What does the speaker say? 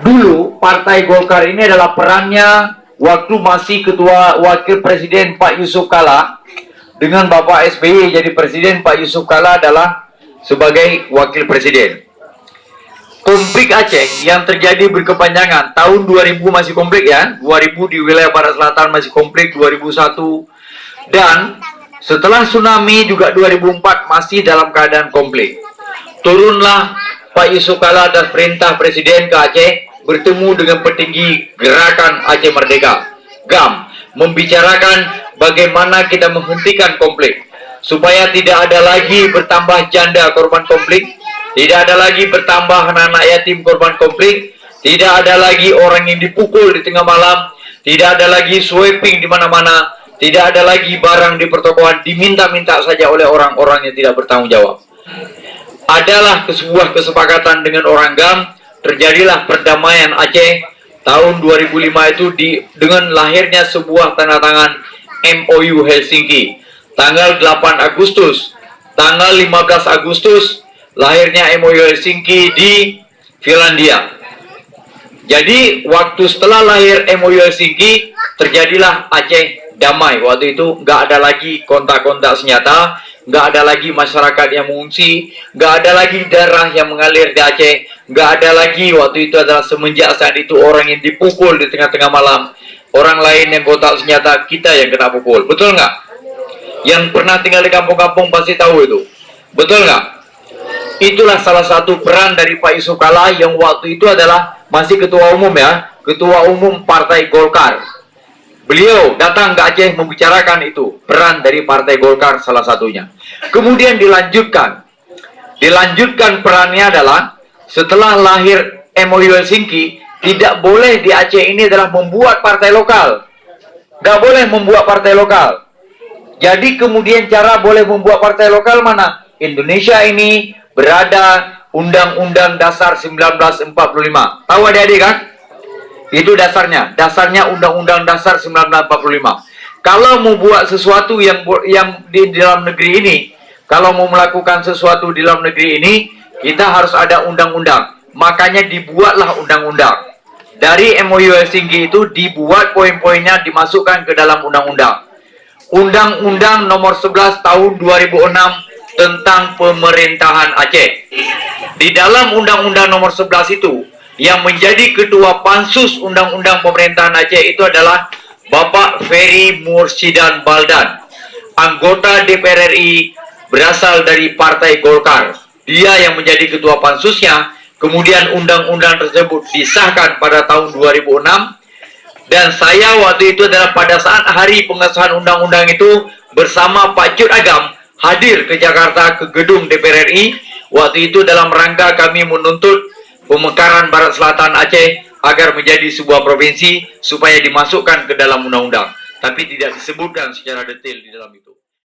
Dulu Partai Golkar ini adalah perannya waktu masih Ketua Wakil Presiden Pak Yusuf Kalla, dengan Bapak SBY jadi Presiden, Pak Yusuf Kalla adalah sebagai Wakil Presiden. Konflik Aceh yang terjadi berkepanjangan, tahun 2000 masih konflik ya, 2000 di wilayah Barat Selatan masih konflik, 2001, dan setelah tsunami juga 2004 masih dalam keadaan konflik. Turunlah Pak Yusuf Kalla atas perintah Presiden ke Aceh, bertemu dengan petinggi Gerakan Aceh Merdeka, GAM, membicarakan bagaimana kita menghentikan konflik, supaya tidak ada lagi bertambah janda korban konflik, tidak ada lagi bertambah anak-anak yatim korban konflik, tidak ada lagi orang yang dipukul di tengah malam, tidak ada lagi sweeping di mana-mana, tidak ada lagi barang di pertokoan diminta-minta saja oleh orang-orang yang tidak bertanggung jawab. Adalah sebuah kesepakatan dengan orang GAM, terjadilah perdamaian Aceh tahun 2005 itu dengan lahirnya sebuah tanda tangan MOU Helsinki. Tanggal 8 Agustus, tanggal 15 Agustus lahirnya MOU Helsinki di Finlandia. Jadi waktu setelah lahir MOU Helsinki, terjadilah Aceh damai. Waktu itu nggak ada lagi kontak-kontak senjata, nggak ada lagi masyarakat yang mengungsi, nggak ada lagi darah yang mengalir di Aceh, nggak ada lagi waktu itu adalah semenjak saat itu orang yang dipukul di tengah-tengah malam, orang lain yang kontak senjata, kita yang kena pukul. Betul nggak? Yang pernah tinggal di kampung-kampung pasti tahu itu. Betul nggak? Itulah salah satu peran dari Pak Yusuf Kalla yang waktu itu adalah masih ketua umum ya, ketua umum Partai Golkar. Beliau datang ke Aceh membicarakan itu, peran dari Partai Golkar salah satunya. Kemudian dilanjutkan perannya adalah setelah lahir MOU Helsinki, tidak boleh di Aceh ini adalah membuat partai lokal. Nggak boleh membuat partai lokal. Jadi kemudian cara boleh membuat partai lokal mana? Indonesia ini berada Undang-Undang Dasar 1945. Tahu adik-adik kan? Itu dasarnya Undang-Undang Dasar 1945. Kalau mau buat sesuatu yang di dalam negeri ini, kalau mau melakukan sesuatu di dalam negeri ini, kita harus ada undang-undang. Makanya dibuatlah undang-undang. Dari MOU Helsinki itu dibuat poin-poinnya, dimasukkan ke dalam undang-undang. Undang-Undang Nomor 11 Tahun 2006 tentang pemerintahan Aceh. Di dalam Undang-Undang Nomor 11 itu, yang menjadi ketua Pansus Undang-Undang Pemerintahan Aceh itu adalah Bapak Ferry Mursidan Baldan, anggota DPR RI berasal dari Partai Golkar. Dia yang menjadi ketua pansusnya. Kemudian undang-undang tersebut disahkan pada tahun 2006. Dan saya waktu itu adalah pada saat hari pengesahan undang-undang itu bersama Pak Cut Agam hadir ke Jakarta ke gedung DPR RI. Waktu itu dalam rangka kami menuntut pemekaran Barat Selatan Aceh agar menjadi sebuah provinsi supaya dimasukkan ke dalam undang-undang. Tapi tidak disebutkan secara detail di dalam itu.